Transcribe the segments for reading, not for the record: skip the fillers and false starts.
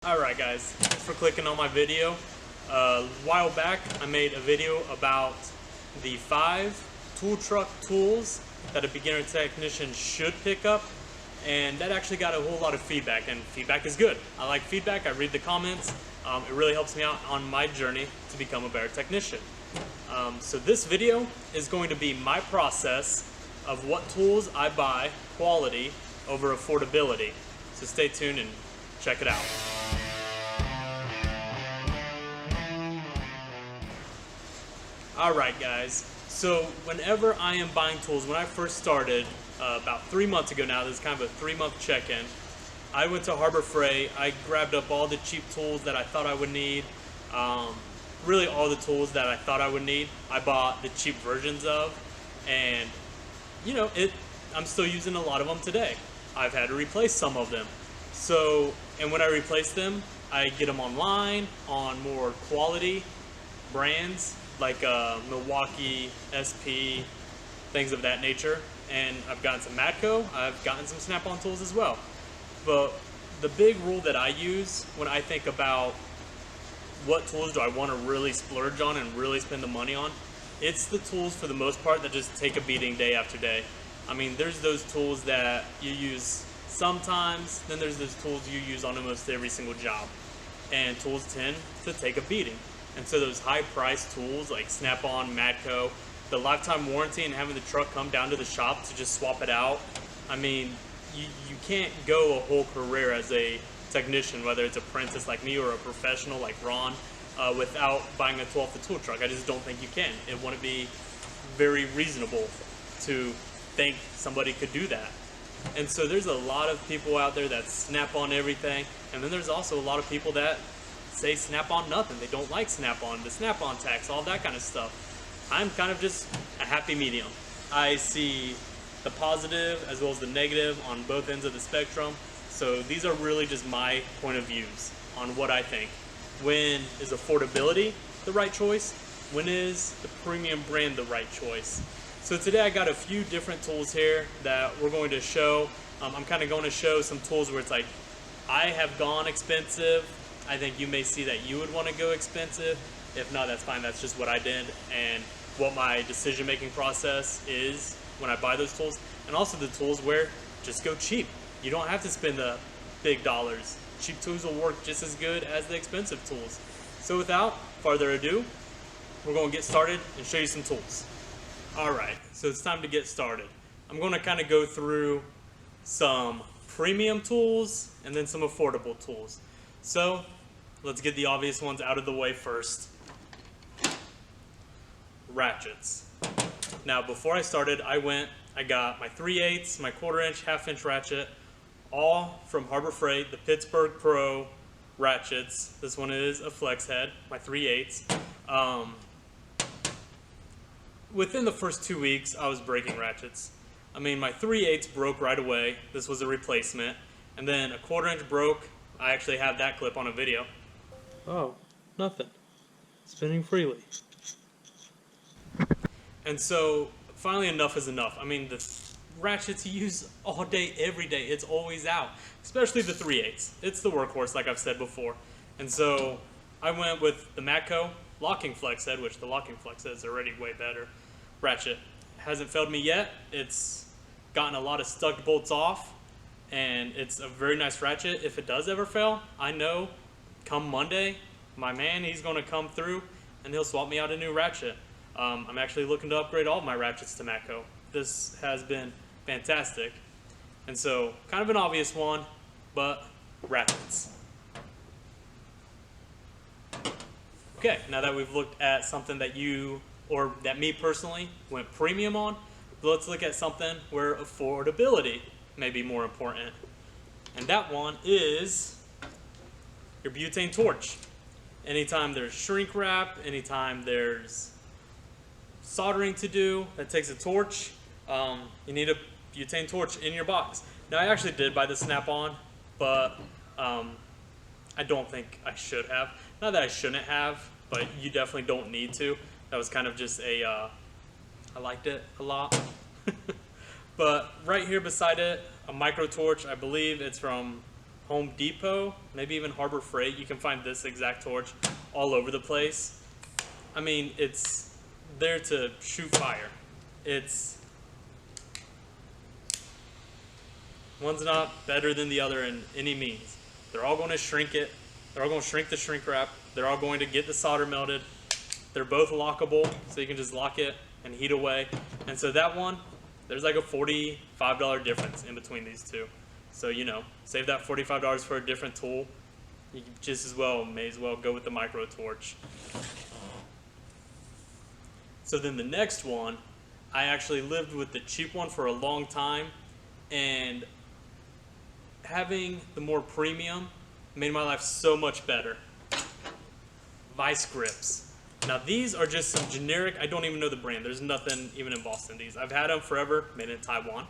Alright guys, thanks for clicking on my video. A while back I made a video about the 5 tool truck tools that a beginner technician should pick up, and that actually got a whole lot of feedback, and feedback is good. I like feedback, I read the comments. It really helps me out on my journey to become a better technician. So this video is going to be my process of what tools I buy, quality over affordability. So stay tuned and check it out. Alright guys, so whenever I am buying tools, when I first started about 3 months ago now, this is kind of a 3-month check-in, I went to Harbor Freight, I grabbed up all the cheap tools that I thought I would need, really all the tools that I thought I would need, I bought the cheap versions of, and you know, I'm still using a lot of them today. I've had to replace some of them. So, and when I replace them, I get them online on more quality brands like Milwaukee, SP, things of that nature. And I've gotten some Matco, I've gotten some Snap-on tools as well. But the big rule that I use when I think about what tools do I want to really splurge on and really spend the money on, it's the tools for the most part that just take a beating day after day. I mean, there's those tools that you use sometimes, then there's those tools you use on almost every single job. And tools tend to take a beating. And so those high-priced tools like Snap-on, Matco, the lifetime warranty and having the truck come down to the shop to just swap it out, I mean, you can't go a whole career as a technician, whether it's apprentice like me or a professional like Ron, without buying a tool off the tool truck. I just don't think you can. It wouldn't be very reasonable to think somebody could do that. And so there's a lot of people out there that snap on everything, and then there's also a lot of people that say snap on nothing. They don't like snap on, the snap on tax, all that kind of stuff. I'm kind of just a happy medium. I see the positive as well as the negative on both ends of the spectrum. So these are really just my point of views on what I think. When is affordability the right choice? When is the premium brand the right choice? So today I got a few different tools here that we're going to show. I'm kind of going to show some tools where it's like, I have gone expensive. I think you may see that you would want to go expensive. If not, that's fine. That's just what I did and what my decision-making process is when I buy those tools. And also the tools where just go cheap. You don't have to spend the big dollars. Cheap tools will work just as good as the expensive tools. So without further ado, we're going to get started and show you some tools. Alright, so it's time to get started. I'm going to kind of go through some premium tools and then some affordable tools. So let's get the obvious ones out of the way first. Ratchets. Now before I started, I got my 3/8, my 1/4 inch, 1/2 inch ratchet, all from Harbor Freight, the Pittsburgh Pro ratchets. This one is a flex head, my 3/8. Within the first 2 weeks, I was breaking ratchets. I mean, my 3/8 broke right away. This was a replacement. And then a 1/4 inch broke. I actually have that clip on a video. Oh, nothing. Spinning freely. And so, finally enough is enough. I mean, the ratchets you use all day, every day. It's always out. Especially the 3/8. It's the workhorse, like I've said before. And so, I went with the Matco locking flex head, which the locking flex head is already way better. Ratchet hasn't failed me yet. It's gotten a lot of stuck bolts off, and it's a very nice ratchet. If it does ever fail, I know come Monday, my man, he's going to come through and he'll swap me out a new ratchet. I'm actually looking to upgrade all of my ratchets to Matco. This has been fantastic. And so, kind of an obvious one, but ratchets. Okay, now that we've looked at something that that me personally went premium on, let's look at something where affordability may be more important. And that one is your butane torch. Anytime there's shrink wrap, anytime there's soldering to do, that takes a torch, you need a butane torch in your box. Now I actually did buy the Snap-on, but I don't think I should have. Not that I shouldn't have, but you definitely don't need to. That was kind of just I liked it a lot. But right here beside it, a micro torch, I believe it's from Home Depot, maybe even Harbor Freight, you can find this exact torch all over the place. I mean, it's there to shoot fire. One's not better than the other in any means. They're all going to shrink it. They're all going to shrink the shrink wrap. They're all going to get the solder melted. They're both lockable, so you can just lock it and heat away. And so that one, there's like a $45 difference in between these two. So, you know, save that $45 for a different tool. You just may as well go with the micro torch. So then the next one, I actually lived with the cheap one for a long time, and having the more premium made my life so much better. Vice grips. Now these are just some generic, I don't even know the brand. There's nothing even embossed in these. I've had them forever, made in Taiwan.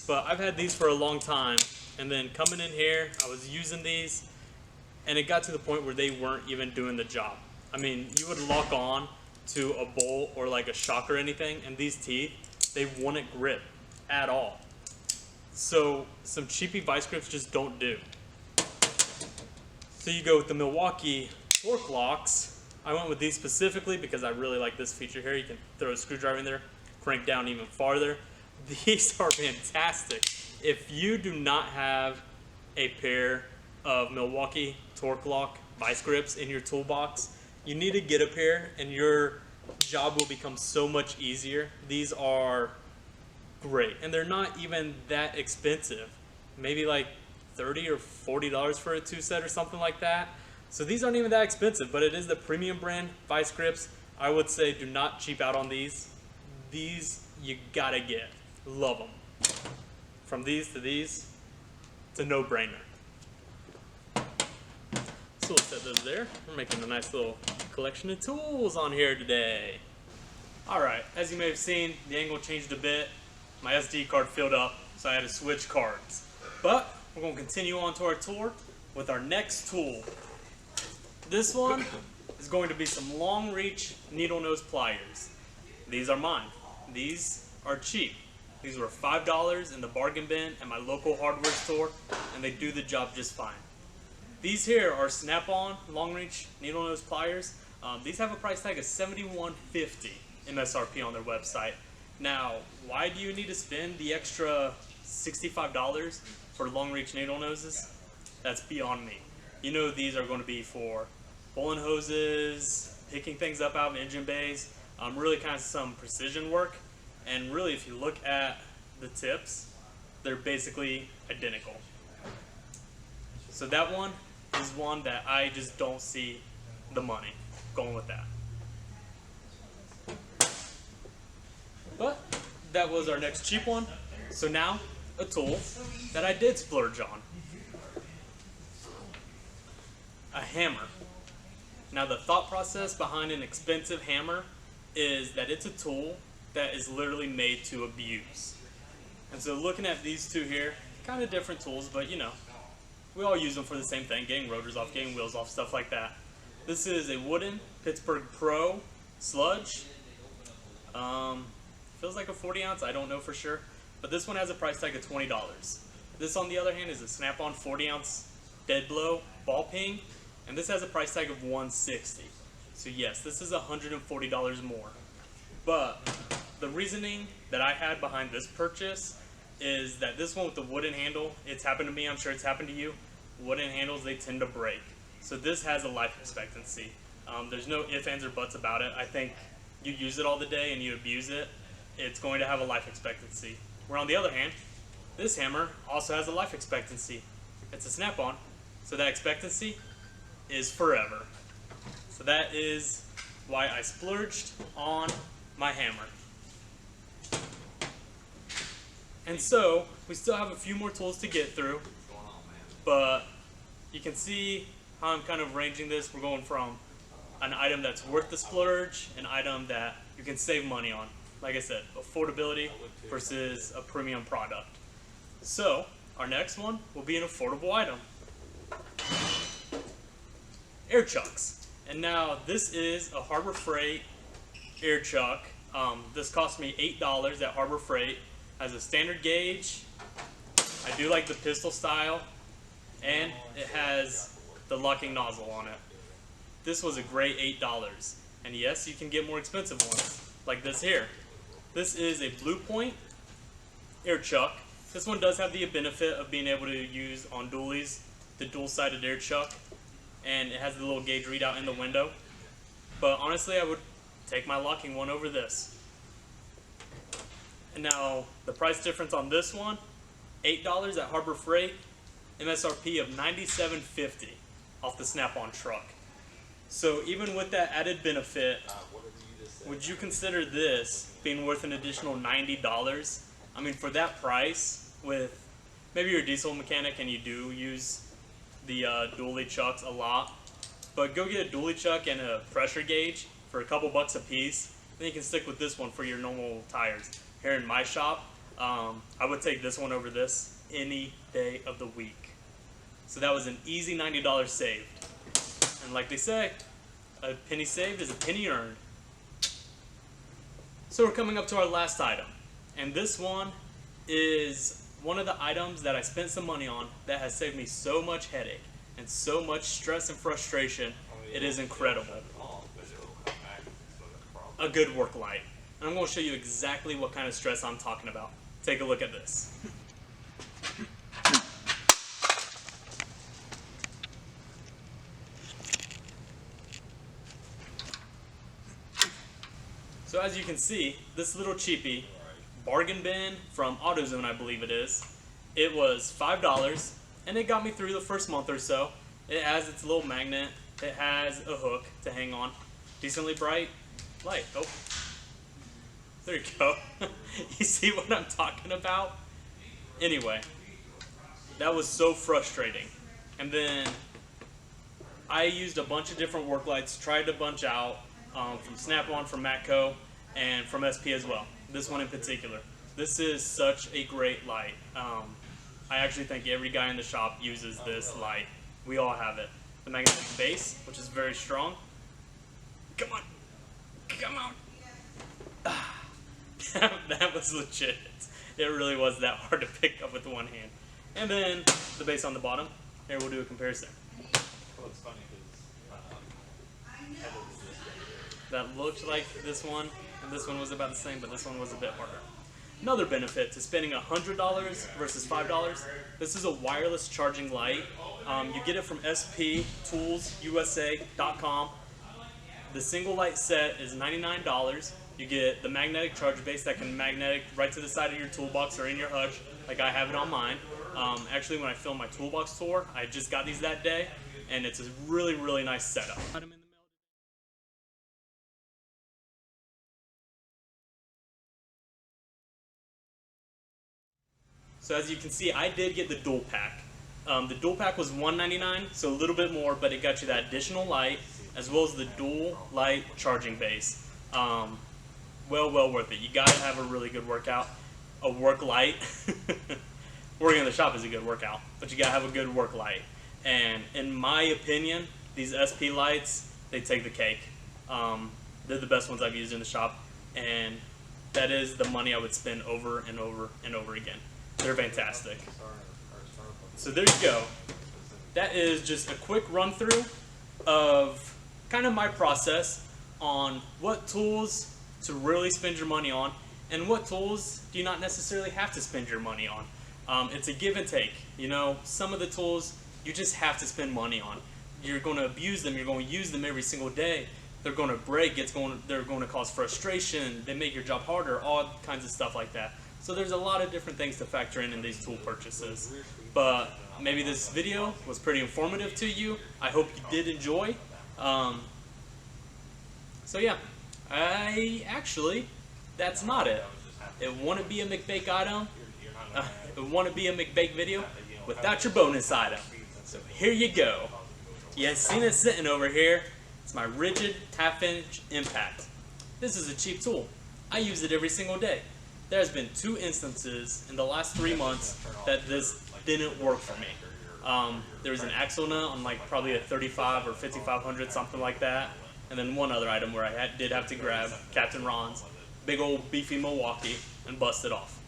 But I've had these for a long time, and then coming in here, I was using these, and it got to the point where they weren't even doing the job. I mean, you would lock on to a bowl or like a shock or anything, and these teeth, they wouldn't grip at all. So some cheapy vice grips just don't do. So you go with the Milwaukee torque locks. I went with these specifically because I really like this feature here. You can throw a screwdriver in there, crank down even farther. These are fantastic. If you do not have a pair of Milwaukee torque lock vice grips in your toolbox, you need to get a pair and your job will become so much easier. These are great, and they're not even that expensive. Maybe like $30 or $40 for a 2-set or something like that. So these aren't even that expensive, but it is the premium brand vice grips. I would say do not cheap out on these. These you gotta get. Love them. From these to these, it's a no-brainer. So we'll set those there. We're making a nice little collection of tools on here today. Alright, as you may have seen, the angle changed a bit. My SD card filled up, so I had to switch cards. But we're going to continue on to our tour with our next tool. This one is going to be some long reach needle nose pliers. These are mine. These are cheap. These were $5 in the bargain bin at my local hardware store, and they do the job just fine. These here are Snap-on long reach needle nose pliers. These have a price tag of $71.50 MSRP on their website. Now, why do you need to spend the extra $65 for long reach needle noses? That's beyond me. You know these are going to be for bowling hoses, picking things up out of engine bays, really kind of some precision work. And really, if you look at the tips, they're basically identical. So that one is one that I just don't see the money going with that. But that was our next cheap one. So now, a tool that I did splurge on. A hammer. Now the thought process behind an expensive hammer is that it's a tool that is literally made to abuse. And so looking at these two here, kind of different tools, but you know, we all use them for the same thing, getting rotors off, getting wheels off, stuff like that. This is a wooden Pittsburgh Pro sludge. Feels like a 40 ounce, I don't know for sure. But this one has a price tag of $20. This on the other hand is a Snap-on 40 ounce dead blow ball peen, and this has a price tag of $160. So yes, this is $140 more. But the reasoning that I had behind this purchase is that this one with the wooden handle, it's happened to me, I'm sure it's happened to you. Wooden handles, they tend to break. So this has a life expectancy. There's no ifs, ands, or buts about it. I think you use it all the day and you abuse it, it's going to have a life expectancy. Where on the other hand, this hammer also has a life expectancy. It's a Snap-on, so that expectancy is forever. So that is why I splurged on my hammer. And so, we still have a few more tools to get through, but you can see how I'm kind of ranging this. We're going from an item that's worth the splurge, an item that you can save money on. Like I said, affordability versus a premium product. So, our next one will be an affordable item. Air chucks. And now, this is a Harbor Freight air chuck. This cost me $8 at Harbor Freight. Has a standard gauge. I do like the pistol style. and it has the locking nozzle on it. This was a great $8. And yes, you can get more expensive ones, like this here. This is a Blue Point air chuck. This one does have the benefit of being able to use on dualies, the dual-sided air chuck, and it has the little gauge readout in the window. But honestly, I would take my locking one over this. And now, the price difference on this one, $8 at Harbor Freight, MSRP of $97.50 off the Snap-on truck. So even with that added benefit, would you consider this being worth an additional $90? I mean, for that price, with maybe you're a diesel mechanic and you do use the dually chucks a lot, but go get a dually chuck and a pressure gauge for a couple bucks a piece, then you can stick with this one for your normal tires. Here in my shop, I would take this one over this any day of the week. So that was an easy $90 saved. And like they say, a penny saved is a penny earned. So we're coming up to our last item. And this one is one of the items that I spent some money on that has saved me so much headache and so much stress and frustration. It is incredible. A good work light. And I'm going to show you exactly what kind of stress I'm talking about. Take a look at this. So as you can see, this little cheapie, bargain bin from AutoZone, I believe it is, it was $5, and it got me through the first month or so. It has its little magnet, it has a hook to hang on, decently bright light. Oh, there you go. You see what I'm talking about? Anyway, that was so frustrating. And then I used a bunch of different work lights, tried a bunch out, from Snap-on, from Matco, and from SP as well. This one in particular. This is such a great light. I actually think every guy in the shop uses this light. We all have it. The magnetic base, which is very strong. Come on. Come on. That was legit. It really was that hard to pick up with one hand. And then the base on the bottom. Here, we'll do a comparison. Well, it's funny because that looked like this one, and this one was about the same, but this one was a bit harder. Another benefit to spending $100 versus $5, this is a wireless charging light. You get it from sptoolsusa.com. The single light set is $99. You get the magnetic charge base that can magnetic right to the side of your toolbox or in your hutch, like I have it on mine. Actually, when I filmed my toolbox tour, I just got these that day, and it's a really, really nice setup. So as you can see, I did get the dual pack. The dual pack was $199, so a little bit more, but it got you that additional light, as well as the dual light charging base. Well worth it. You gotta have a really good workout, a work light. Working in the shop is a good workout, but you gotta have a good work light. And in my opinion, these SP lights, they take the cake. They're the best ones I've used in the shop, and that is the money I would spend over and over and over again. They're fantastic. So there you go. That is just a quick run through of kind of my process on what tools to really spend your money on and what tools do you not necessarily have to spend your money on. It's a give and take. You know, some of the tools you just have to spend money on. You're going to abuse them. You're going to use them every single day. They're going to break. They're going to cause frustration. They make your job harder. All kinds of stuff like that. So there's a lot of different things to factor in these tool purchases. But maybe this video was pretty informative to you. I hope you did enjoy. So yeah, that's not it. It wouldn't be a McBake item. It wouldn't be a McBake video without your bonus item. So here you go. You seen it sitting over here. It's my rigid half-inch impact. This is a cheap tool. I use it every single day. There's been 2 instances in the last 3 months that this didn't work for me. There was an axle nut on like probably a 35 or 5500, something like that. And then one other item where I did have to grab Captain Ron's big old beefy Milwaukee and bust it off.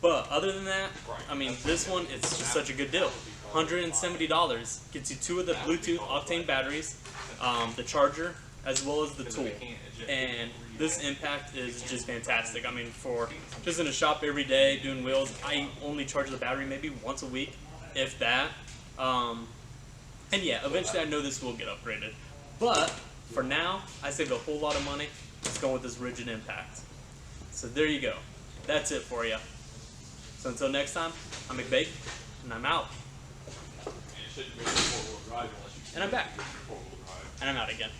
But other than that, I mean, this one, it's just such a good deal. $170. Gets you 2 of the Bluetooth octane batteries, the charger, as well as the tool. And this impact is just fantastic. I mean, for just in a shop every day doing wheels, I only charge the battery maybe once a week, if that. And yeah, eventually I know this will get upgraded. But for now, I saved a whole lot of money. Let's go with this rigid impact. So there you go. That's it for you. So until next time, I'm McBake, and I'm out. And I'm back. And I'm out again.